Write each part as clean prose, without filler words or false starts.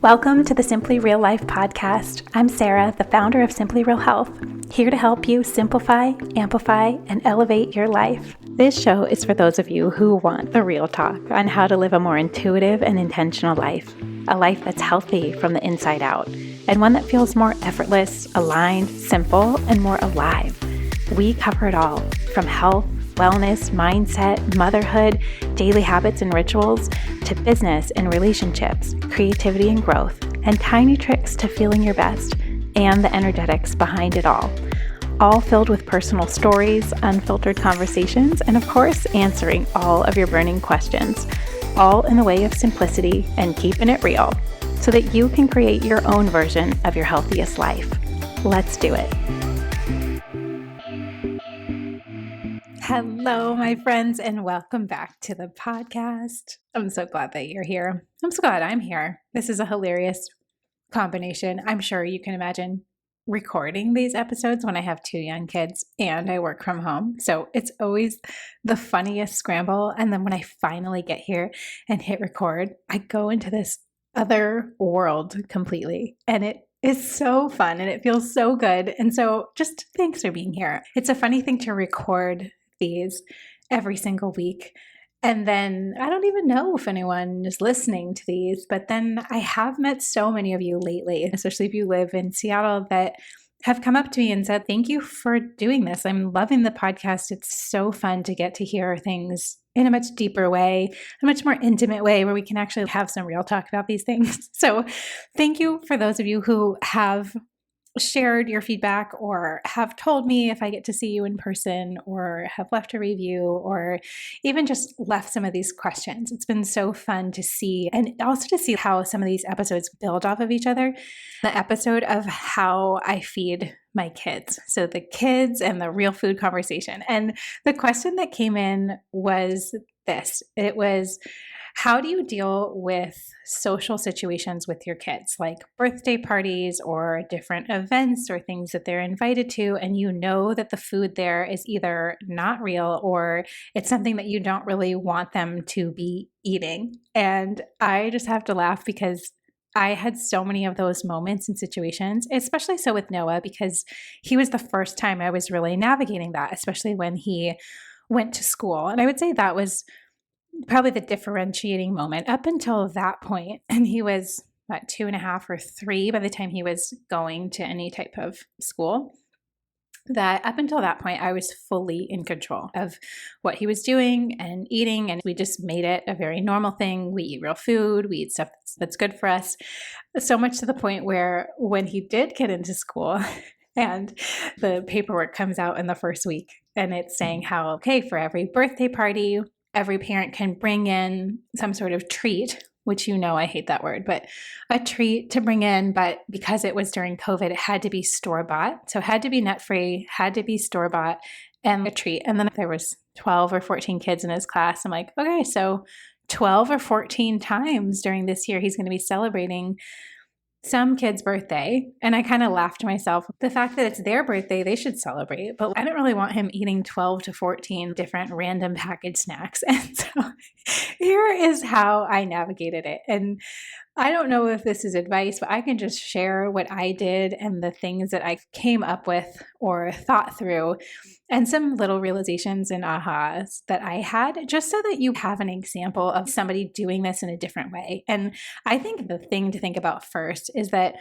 Welcome to the Simply Real Life podcast. I'm Sarah, the founder of Simply Real Health, here to help you simplify, amplify, and elevate your life. This show is for those of you who want the real talk on how to live a more intuitive and intentional life, a life that's healthy from the inside out, and one that feels more effortless, aligned, simple, and more alive. We cover it all, from health, wellness, mindset, motherhood, daily habits and rituals, to business and relationships, creativity and growth, and tiny tricks to feeling your best, and the energetics behind it all filled with personal stories, unfiltered conversations, and of course, answering all of your burning questions, all in the way of simplicity and keeping it real, so that you can create your own version of your healthiest life. Let's do it. Hello, my friends, and welcome back to the podcast. I'm so glad that you're here. I'm so glad I'm here. This is a hilarious combination. I'm sure you can imagine recording these episodes when I have two young kids and I work from home. So it's always the funniest scramble. And then when I finally get here and hit record, I go into this other world completely. And it is so fun and it feels so good. And so just thanks for being here. It's a funny thing to record these every single week. And then I don't even know if anyone is listening to these, but then I have met so many of you lately, especially if you live in Seattle, that have come up to me and said, thank you for doing this. I'm loving the podcast. It's so fun to get to hear things in a much deeper way, a much more intimate way where we can actually have some real talk about these things. So thank you for those of you who have shared your feedback or have told me if I get to see you in person or have left a review or even just left some of these questions. It's been so fun to see, and also to see how some of these episodes build off of each other. The episode of how I feed my kids. So the kids and the real food conversation. And the question that came in was this. It was, how do you deal with social situations with your kids, like birthday parties or different events or things that they're invited to, and you know that the food there is either not real or it's something that you don't really want them to be eating? And I just have to laugh because I had so many of those moments and situations, especially so with Noah, because he was the first time I was really navigating that, especially when he went to school. And I would say that was probably the differentiating moment up until that point. And he was about 2.5 or 3 by the time he was going to any type of school. That up until that point, I was fully in control of what he was doing and eating. And we just made it a very normal thing. We eat real food. We eat stuff that's good for us. So much to the point where when he did get into school, and the paperwork comes out in the first week, and it's saying how, okay, for every birthday party, every parent can bring in some sort of treat, which I hate that word, but a treat to bring in. But because it was during COVID, it had to be store-bought. So it had to be nut-free, had to be store-bought, and a treat. And then there was 12 or 14 kids in his class. I'm like, okay, so 12 or 14 times during this year, he's going to be celebrating some kid's birthday. And I kind of laughed to myself. The fact that it's their birthday, they should celebrate. But I don't really want him eating 12 to 14 different random packaged snacks. And so here is how I navigated it. And I don't know if this is advice, but I can just share what I did and the things that I came up with or thought through, and some little realizations and ahas that I had, just so that you have an example of somebody doing this in a different way. And I think the thing to think about first is that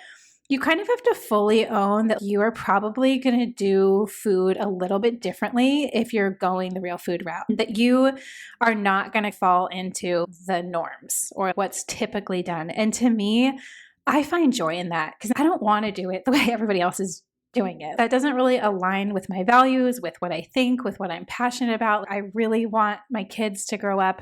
you kind of have to fully own that you are probably going to do food a little bit differently if you're going the real food route, that you are not going to fall into the norms or what's typically done. And to me, I find joy in that because I don't want to do it the way everybody else is doing it. That doesn't really align with my values, with what I think, with what I'm passionate about. I really want my kids to grow up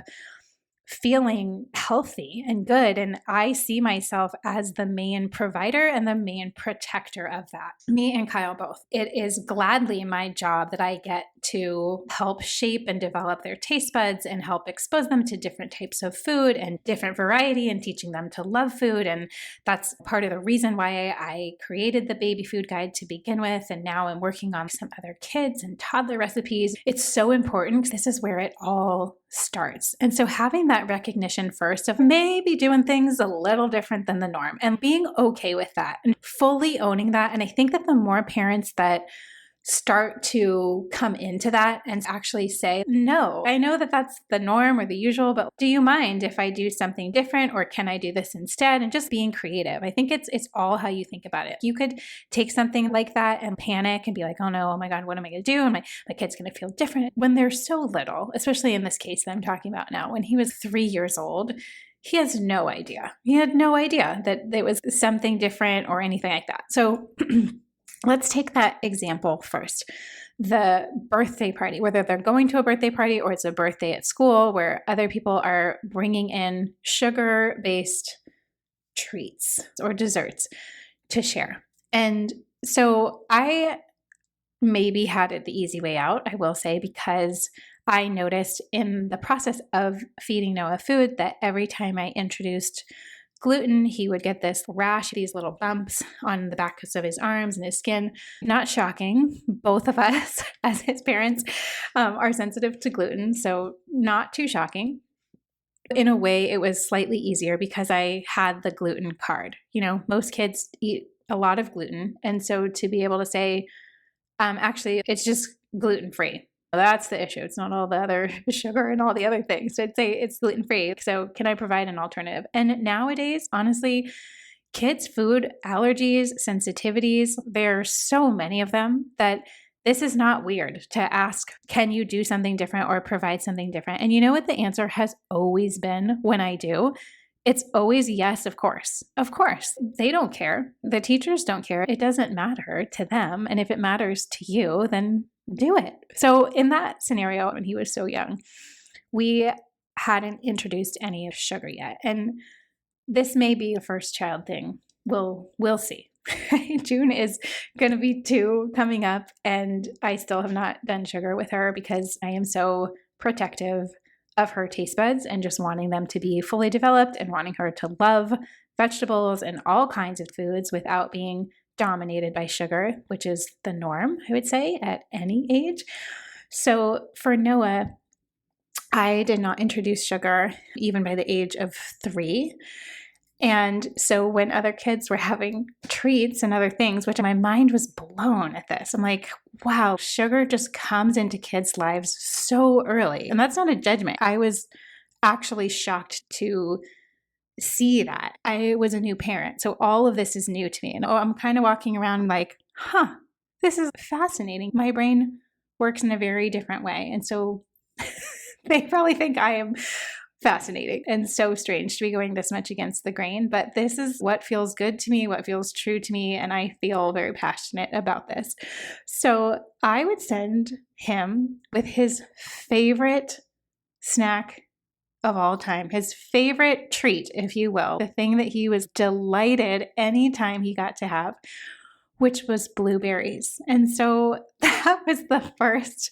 feeling healthy and good. And I see myself as the main provider and the main protector of that. Me and Kyle both. It is gladly my job that I get to help shape and develop their taste buds and help expose them to different types of food and different variety and teaching them to love food. And that's part of the reason why I created the baby food guide to begin with. And now I'm working on some other kids and toddler recipes. It's so important because this is where it all starts. And so having that recognition first of maybe doing things a little different than the norm and being okay with that and fully owning that. And I think that the more parents that start to come into that and actually say, no, I know that that's the norm or the usual, but do you mind if I do something different, or can I do this instead? And just being creative. I think it's all how you think about it. You could take something like that and panic and be like, oh no, oh my God, what am I going to do? And my kid's going to feel different when they're so little, especially in this case that I'm talking about now. When he was 3 years old, he has no idea. He had no idea that it was something different or anything like that. So let's take that example first. The birthday party, whether they're going to a birthday party or it's a birthday at school where other people are bringing in sugar-based treats or desserts to share. And so I maybe had it the easy way out, I will say, because I noticed in the process of feeding Noah food that every time I introduced gluten, he would get this rash, these little bumps on the backs of his arms and his skin. Not shocking. Both of us, as his parents, are sensitive to gluten, so not too shocking. In a way, it was slightly easier because I had the gluten card. You know, most kids eat a lot of gluten, and so to be able to say, actually, it's just gluten-free. That's the issue. It's not all the other sugar and all the other things. So I'd say it's gluten-free. So can I provide an alternative? And nowadays, honestly, kids' food allergies, sensitivities, there are so many of them that this is not weird to ask, can you do something different or provide something different? And you know what the answer has always been when I do? It's always yes, of course. Of course. They don't care. The teachers don't care. It doesn't matter to them. And if it matters to you, then do it. So in that scenario, when he was so young, we hadn't introduced any sugar yet. And this may be a first child thing. We'll see. June is going to be 2 coming up, and I still have not done sugar with her because I am so protective of her taste buds and just wanting them to be fully developed and wanting her to love vegetables and all kinds of foods without being dominated by sugar, which is the norm, I would say, at any age. So for Noah, I did not introduce sugar even by the age of 3. And so when other kids were having treats and other things, which my mind was blown at this, I'm like, wow, sugar just comes into kids' lives so early. And that's not a judgment. I was actually shocked to see that. I was a new parent, so all of this is new to me. And I'm kind of walking around like, this is fascinating. My brain works in a very different way. And so they probably think I am fascinating and so strange to be going this much against the grain, but this is what feels good to me, what feels true to me, and I feel very passionate about this. So I would send him with his favorite snack of all time, his favorite treat, if you will, the thing that he was delighted anytime he got to have, which was blueberries. And so that was the first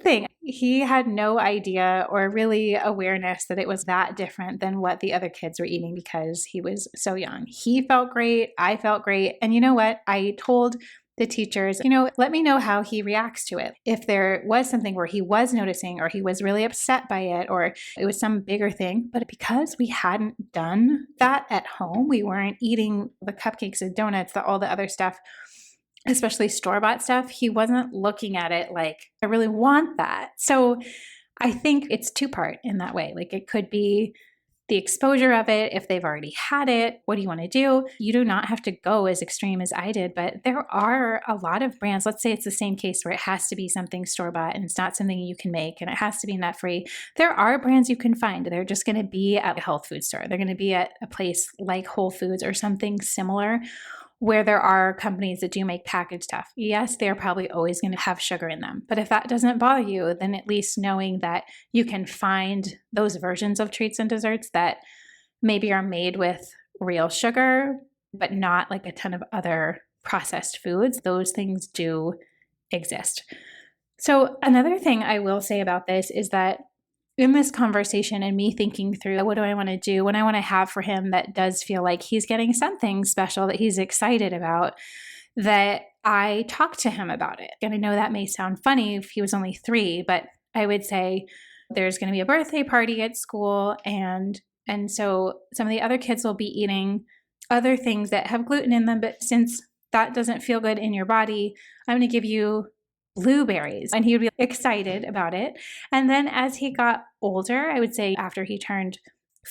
thing. He had no idea or really awareness that it was that different than what the other kids were eating because he was so young. He felt great. I felt great. And you know what? I told the teachers, let me know how he reacts to it. If there was something where he was noticing or he was really upset by it or it was some bigger thing. But because we hadn't done that at home, we weren't eating the cupcakes and donuts, all the other stuff, especially store-bought stuff, he wasn't looking at it like, I really want that. So I think it's 2-part in that way. Like it could be the exposure of it. If they've already had it, what do you want to do? You do not have to go as extreme as I did, but there are a lot of brands. Let's say it's the same case where it has to be something store-bought and it's not something you can make and it has to be nut-free. There are brands you can find. They're just going to be at a health food store. They're going to be at a place like Whole Foods or something similar where there are companies that do make packaged stuff. Yes, they're probably always going to have sugar in them. But if that doesn't bother you, then at least knowing that you can find those versions of treats and desserts that maybe are made with real sugar, but not like a ton of other processed foods, those things do exist. So another thing I will say about this is that in this conversation and me thinking through what do I want to do, what I want to have for him that does feel like he's getting something special that he's excited about, that I talked to him about it. And I know that may sound funny if he was only 3, but I would say, there's going to be a birthday party at school, and so some of the other kids will be eating other things that have gluten in them, but since that doesn't feel good in your body, I'm going to give you blueberries. And he would be excited about it. And then as he got older, I would say after he turned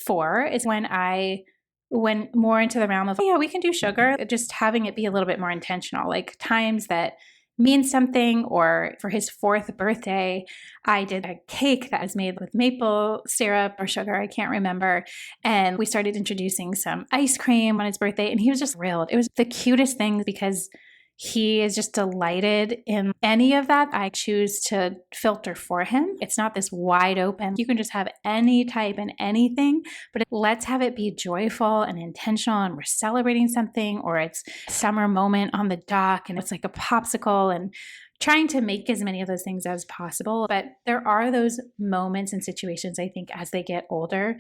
4 is when I went more into the realm of, yeah, we can do sugar, just having it be a little bit more intentional, like times that mean something. Or for his 4th birthday, I did a cake that was made with maple syrup or sugar, I can't remember. And we started introducing some ice cream on his birthday, and he was just thrilled. It was the cutest thing because he is just delighted in any of that. I choose to filter for him. It's not this wide open, you can just have any type and anything, but let's have it be joyful and intentional, and we're celebrating something, or it's a summer moment on the dock and it's like a popsicle, and trying to make as many of those things as possible. But there are those moments and situations, I think, as they get older,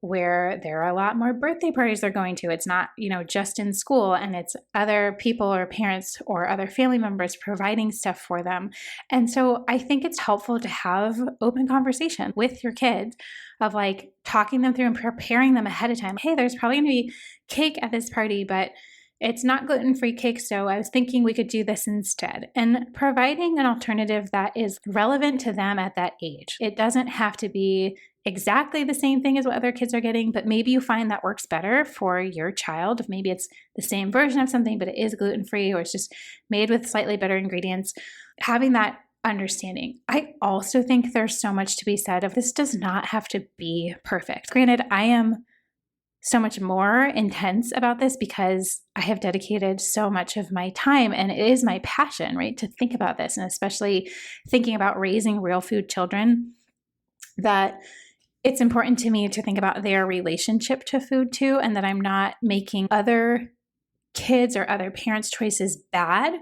where there are a lot more birthday parties they're going to. It's not, just in school, and it's other people or parents or other family members providing stuff for them. And so I think it's helpful to have open conversation with your kids of like talking them through and preparing them ahead of time. Hey, there's probably going to be cake at this party, but it's not gluten-free cake, so I was thinking we could do this instead. And providing an alternative that is relevant to them at that age. It doesn't have to be exactly the same thing as what other kids are getting, but maybe you find that works better for your child. Maybe it's the same version of something, but it is gluten-free, or it's just made with slightly better ingredients. Having that understanding. I also think there's so much to be said of this does not have to be perfect. Granted, I am so much more intense about this because I have dedicated so much of my time, and it is my passion, right, to think about this, and especially thinking about raising real food children, that it's important to me to think about their relationship to food too, and that I'm not making other kids or other parents' choices bad,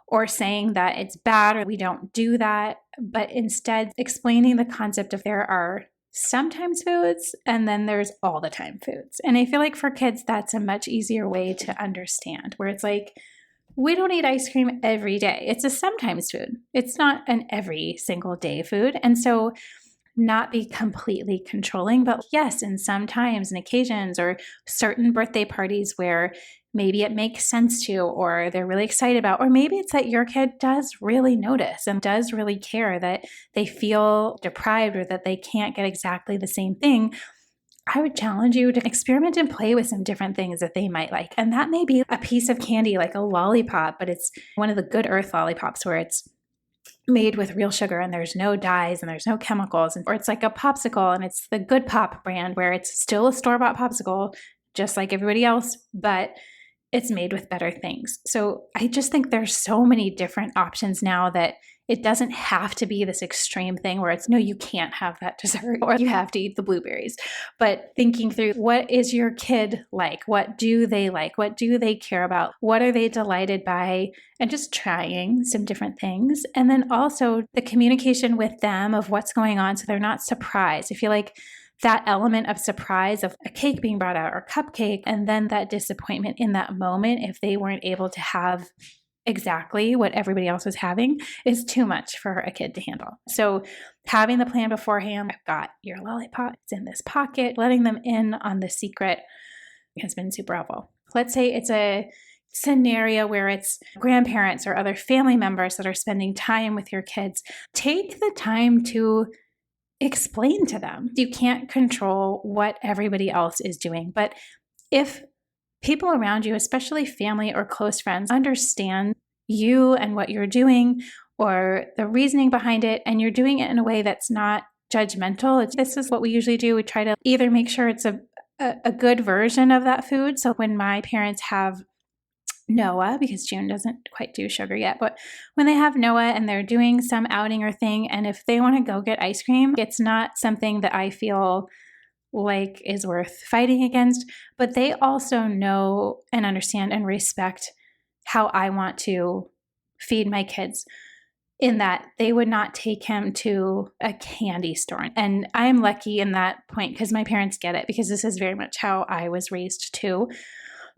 or saying that it's bad or we don't do that, but instead explaining the concept of there are sometimes foods and then there's all the time foods. And I feel like for kids, that's a much easier way to understand, where it's like, we don't eat ice cream every day. It's a sometimes food. It's not an every single day food. And so not be completely controlling, but yes, in some times and occasions or certain birthday parties where maybe it makes sense to, or they're really excited about, or maybe it's that your kid does really notice and does really care that they feel deprived or that they can't get exactly the same thing. I would challenge you to experiment and play with some different things that they might like. And that may be a piece of candy, like a lollipop, but it's one of the Good Earth lollipops where it's made with real sugar and there's no dyes and there's no chemicals. Or it's like a popsicle and it's the Good Pop brand where it's still a store-bought popsicle, just like everybody else, but it's made with better things. So I just think there's so many different options now that it doesn't have to be this extreme thing where it's, no, you can't have that dessert or you have to eat the blueberries. But thinking through, what is your kid like? What do they like? What do they care about? What are they delighted by? And just trying some different things. And then also the communication with them of what's going on so they're not surprised. I feel like that element of surprise of a cake being brought out or cupcake, and then that disappointment in that moment if they weren't able to have exactly what everybody else was having is too much for a kid to handle. So having the plan beforehand, I've got your lollipop, it's in this pocket, letting them in on the secret has been super helpful. Let's say it's a scenario where it's grandparents or other family members that are spending time with your kids. Take the time to explain to them. You can't control what everybody else is doing, but if people around you, especially family or close friends, understand you and what you're doing or the reasoning behind it, and you're doing it in a way that's not judgmental, this is what we usually do. We try to either make sure it's a good version of that food. So when my parents have Noah, because June doesn't quite do sugar yet, but when they have Noah and they're doing some outing or thing, and if they want to go get ice cream, it's not something that I feel like is worth fighting against, but they also know and understand and respect how I want to feed my kids, in that they would not take him to a candy store. And I'm lucky in that point because my parents get it, because this is very much how I was raised too.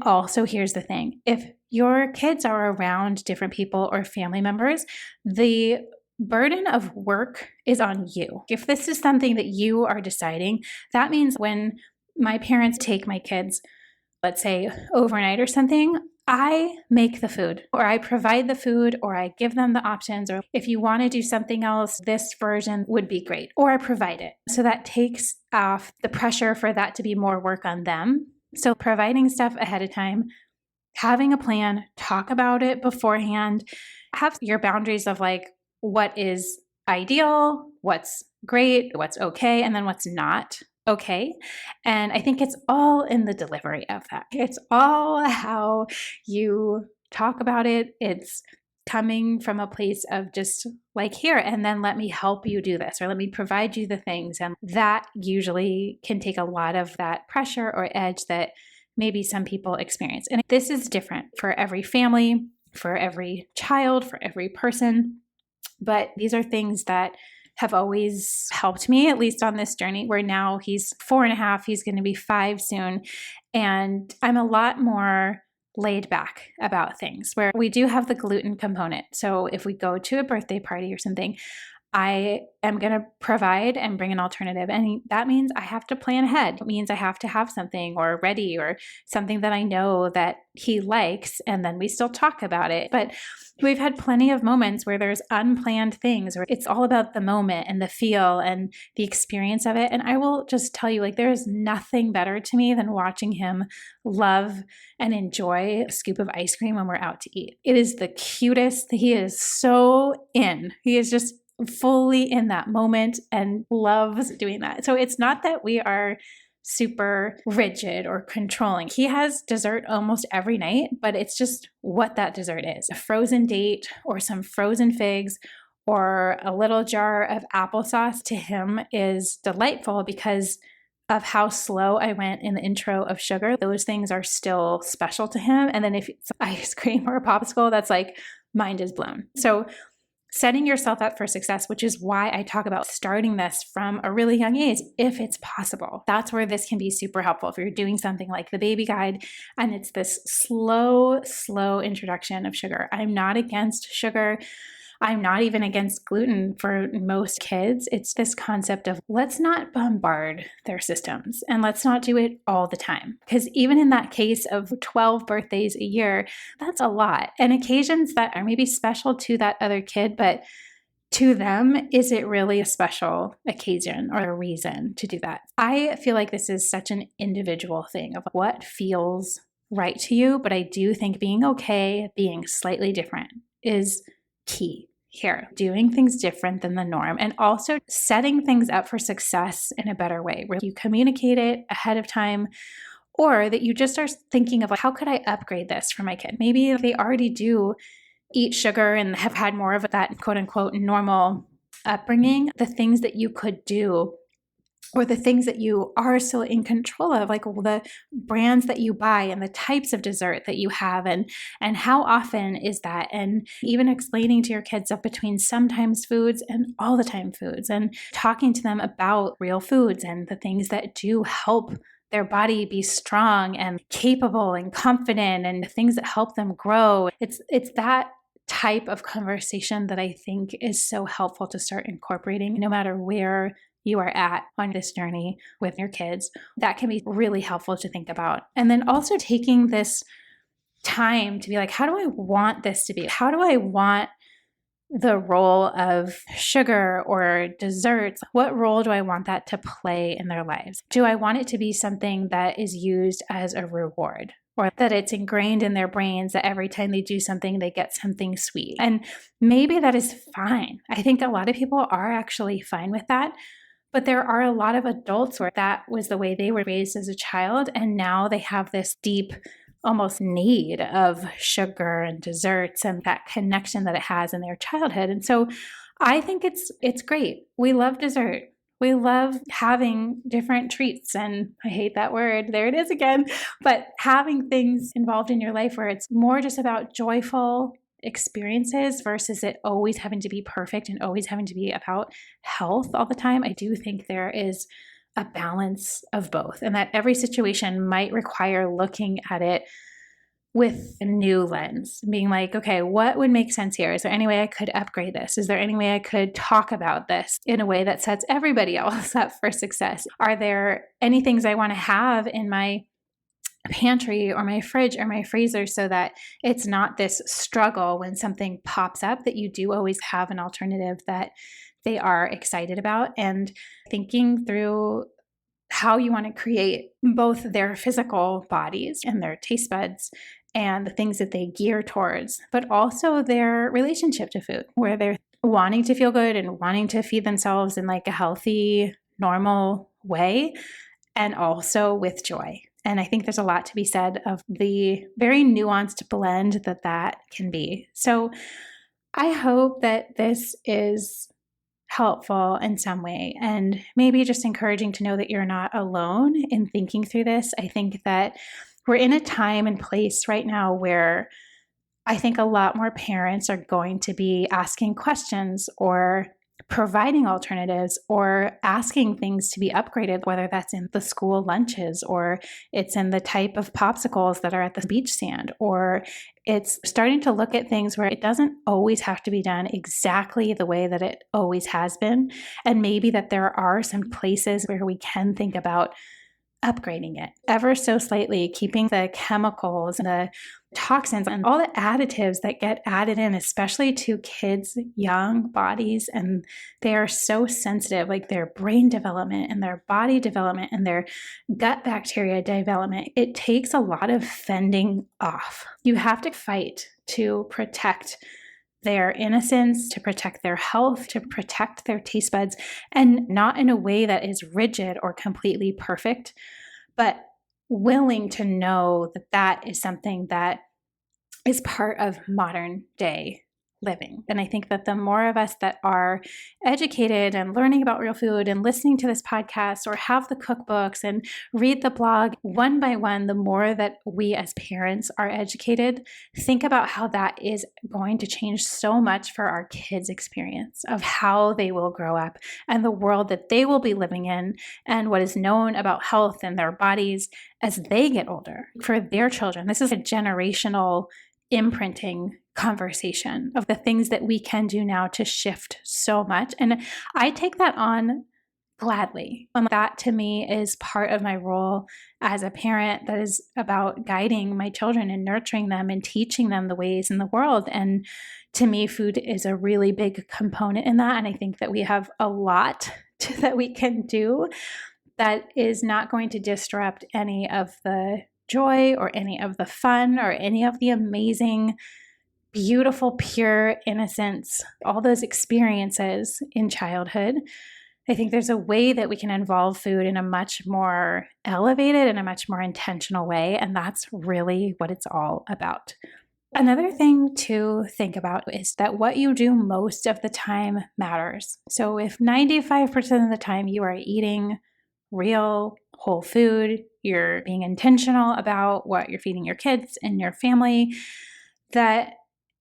Also, here's the thing. If your kids are around different people or family members, the burden of work is on you. If this is something that you are deciding, that means when my parents take my kids, let's say overnight or something, I make the food or I provide the food or I give them the options. Or if you want to do something else, this version would be great. Or I provide it. So that takes off the pressure for that to be more work on them. So providing stuff ahead of time, having a plan, talk about it beforehand, have your boundaries of like what is ideal, what's great, what's okay, and then what's not okay. And I think it's all in the delivery of that. It's all how you talk about it. It's coming from a place of just like, here, and then let me help you do this, or let me provide you the things. And that usually can take a lot of that pressure or edge that maybe some people experience. And this is different for every family, for every child, for every person. But these are things that have always helped me, at least on this journey, where now he's 4.5, he's going to be 5 soon. And I'm a lot more laid back about things, where we do have the gluten component. So if we go to a birthday party or something, I am going to provide and bring an alternative. And that means I have to plan ahead. It means I have to have something or ready or something that I know that he likes. And then we still talk about it. But we've had plenty of moments where there's unplanned things, where it's all about the moment and the feel and the experience of it. And I will just tell you, like, there is nothing better to me than watching him love and enjoy a scoop of ice cream when we're out to eat. It is the cutest. He is so in. He is just fully in that moment and loves doing that. So it's not that we are super rigid or controlling. He has dessert almost every night, but it's just what that dessert is. A frozen date or some frozen figs or a little jar of applesauce to him is delightful because of how slow I went in the intro of sugar. Those things are still special to him. And then if it's ice cream or a popsicle, that's like mind is blown. So setting yourself up for success, which is why I talk about starting this from a really young age, if it's possible. That's where this can be super helpful. If you're doing something like the baby guide and it's this slow introduction of sugar. I'm not against sugar. I'm not even against gluten for most kids. It's this concept of let's not bombard their systems and let's not do it all the time. Because even in that case of 12 birthdays a year, that's a lot. And occasions that are maybe special to that other kid, but to them, is it really a special occasion or a reason to do that? I feel like this is such an individual thing of what feels right to you. But I do think being okay, being slightly different is key here, doing things different than the norm, and also setting things up for success in a better way where you communicate it ahead of time, or that you just are thinking of like, how could I upgrade this for my kid? Maybe they already do eat sugar and have had more of that quote unquote normal upbringing, the things that you could do or the things that you are still in control of, like the brands that you buy and the types of dessert that you have and how often is that, and even explaining to your kids up between sometimes foods and all the time foods, and talking to them about real foods and the things that do help their body be strong and capable and confident and things that help them grow. It's that type of conversation that I think is so helpful to start incorporating no matter where you are at on this journey with your kids. That can be really helpful to think about. And then also taking this time to be like, how do I want this to be? How do I want the role of sugar or desserts? What role do I want that to play in their lives? Do I want it to be something that is used as a reward, or that it's ingrained in their brains that every time they do something, they get something sweet? And maybe that is fine. I think a lot of people are actually fine with that. But there are a lot of adults where that was the way they were raised as a child, and now they have this deep, almost need of sugar and desserts and that connection that it has in their childhood. And so I think it's great. We love dessert. We love having different treats. And I hate that word. There it is again. But having things involved in your life where it's more just about joyful experiences versus it always having to be perfect and always having to be about health all the time. I do think there is a balance of both, and that every situation might require looking at it with a new lens, being like, okay, what would make sense here? Is there any way I could upgrade this? Is there any way I could talk about this in a way that sets everybody else up for success? Are there any things I want to have in my pantry or my fridge or my freezer so that it's not this struggle when something pops up, that you do always have an alternative that they are excited about? And thinking through how you want to create both their physical bodies and their taste buds and the things that they gear towards, but also their relationship to food, where they're wanting to feel good and wanting to feed themselves in like a healthy, normal way, and also with joy. And I think there's a lot to be said of the very nuanced blend that that can be. So I hope that this is helpful in some way, and maybe just encouraging to know that you're not alone in thinking through this. I think that we're in a time and place right now where I think a lot more parents are going to be asking questions or providing alternatives or asking things to be upgraded, whether that's in the school lunches or it's in the type of popsicles that are at the beach stand, or it's starting to look at things where it doesn't always have to be done exactly the way that it always has been. And maybe that there are some places where we can think about upgrading it ever so slightly, keeping the chemicals and the toxins and all the additives that get added in, especially to kids' young bodies. And they are so sensitive, like their brain development and their body development and their gut bacteria development. It takes a lot of fending off. You have to fight to protect their innocence, to protect their health, to protect their taste buds, and not in a way that is rigid or completely perfect, but willing to know that that is something that is part of modern day living. And I think that the more of us that are educated and learning about real food and listening to this podcast or have the cookbooks and read the blog one by one, the more that we as parents are educated, think about how that is going to change so much for our kids' experience of how they will grow up and the world that they will be living in and what is known about health and their bodies as they get older for their children. This is a generational imprinting conversation of the things that we can do now to shift so much. And I take that on gladly. And that to me is part of my role as a parent, that is about guiding my children and nurturing them and teaching them the ways in the world. And to me, food is a really big component in that. And I think that we have a lot that we can do that is not going to disrupt any of the joy or any of the fun or any of the amazing, beautiful, pure innocence, all those experiences in childhood. I think there's a way that we can involve food in a much more elevated and a much more intentional way. And that's really what it's all about. Another thing to think about is that what you do most of the time matters. So if 95% of the time you are eating real, whole food, you're being intentional about what you're feeding your kids and your family, that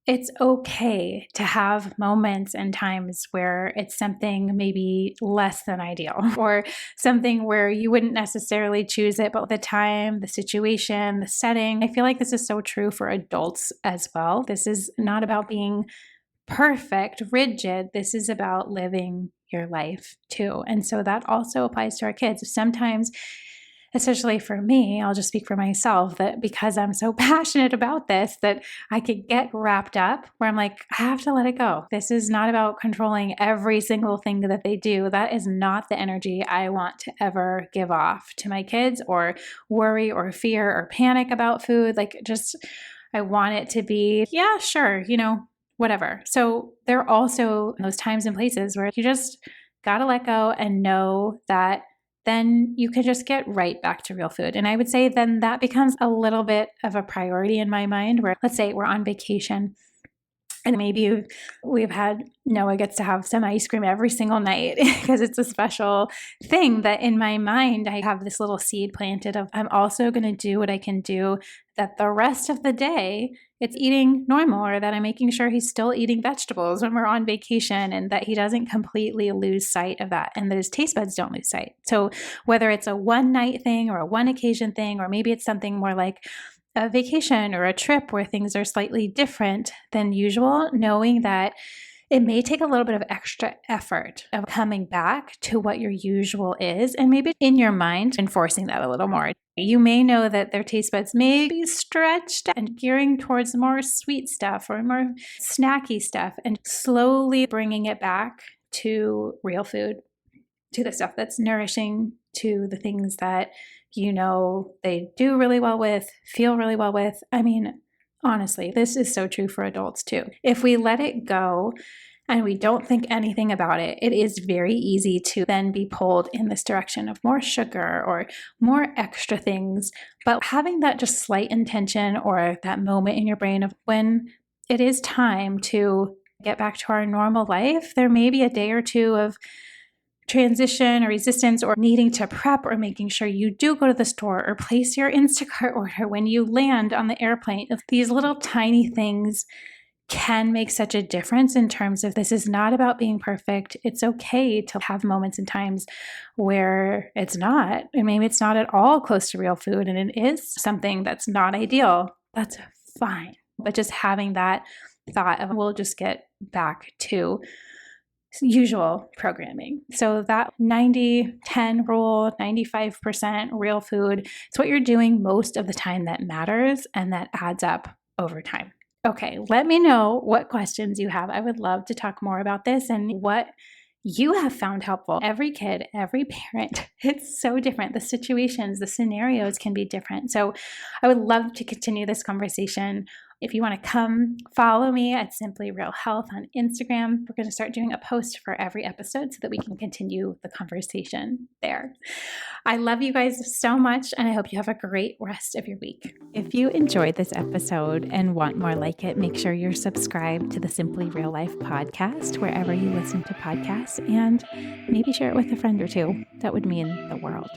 it's okay to have moments and times where it's something maybe less than ideal or something where you wouldn't necessarily choose it, but the time, the situation, the setting. I feel like this is so true for adults as well. This is not about being perfect, rigid. This is about living your life too. And so that also applies to our kids. Sometimes, especially for me, I'll just speak for myself, that because I'm so passionate about this, that I could get wrapped up where I'm like, I have to let it go. This is not about controlling every single thing that they do. That is not the energy I want to ever give off to my kids, or worry or fear or panic about food. Like, just, I want it to be, yeah, sure, whatever. So there are also those times and places where you just got to let go and know that then you can just get right back to real food. And I would say then that becomes a little bit of a priority in my mind, where let's say we're on vacation and maybe we've had, Noah gets to have some ice cream every single night because it's a special thing, that in my mind, I have this little seed planted of, I'm also going to do what I can do that the rest of the day it's eating normal, or that I'm making sure he's still eating vegetables when we're on vacation, and that he doesn't completely lose sight of that, and that his taste buds don't lose sight. So whether it's a one night thing or a one occasion thing, or maybe it's something more like a vacation or a trip where things are slightly different than usual, knowing that it may take a little bit of extra effort of coming back to what your usual is, and maybe in your mind enforcing that a little more. You may know that their taste buds may be stretched and gearing towards more sweet stuff or more snacky stuff, and slowly bringing it back to real food, to the stuff that's nourishing, to the things that you know they do really well with, feel really well with. I mean, honestly, this is so true for adults too. If we let it go and we don't think anything about it, it is very easy to then be pulled in this direction of more sugar or more extra things. But having that just slight intention or that moment in your brain of when it is time to get back to our normal life, there may be a day or two of transition or resistance or needing to prep or making sure you do go to the store or place your Instacart order when you land on the airplane. These little tiny things can make such a difference in terms of this is not about being perfect. It's okay to have moments and times where it's not, and maybe it's not at all close to real food and it is something that's not ideal. That's fine. But just having that thought of we'll just get back to usual programming. So that 90-10 rule, 95% real food, it's what you're doing most of the time that matters and that adds up over time. Okay, let me know what questions you have. I would love to talk more about this and what you have found helpful. Every kid, every parent, it's so different. The situations, the scenarios can be different. So I would love to continue this conversation. If you want to come follow me at Simply Real Health on Instagram, we're going to start doing a post for every episode so that we can continue the conversation there. I love you guys so much, and I hope you have a great rest of your week. If you enjoyed this episode and want more like it, make sure you're subscribed to the Simply Real Life podcast wherever you listen to podcasts, and maybe share it with a friend or two. That would mean the world.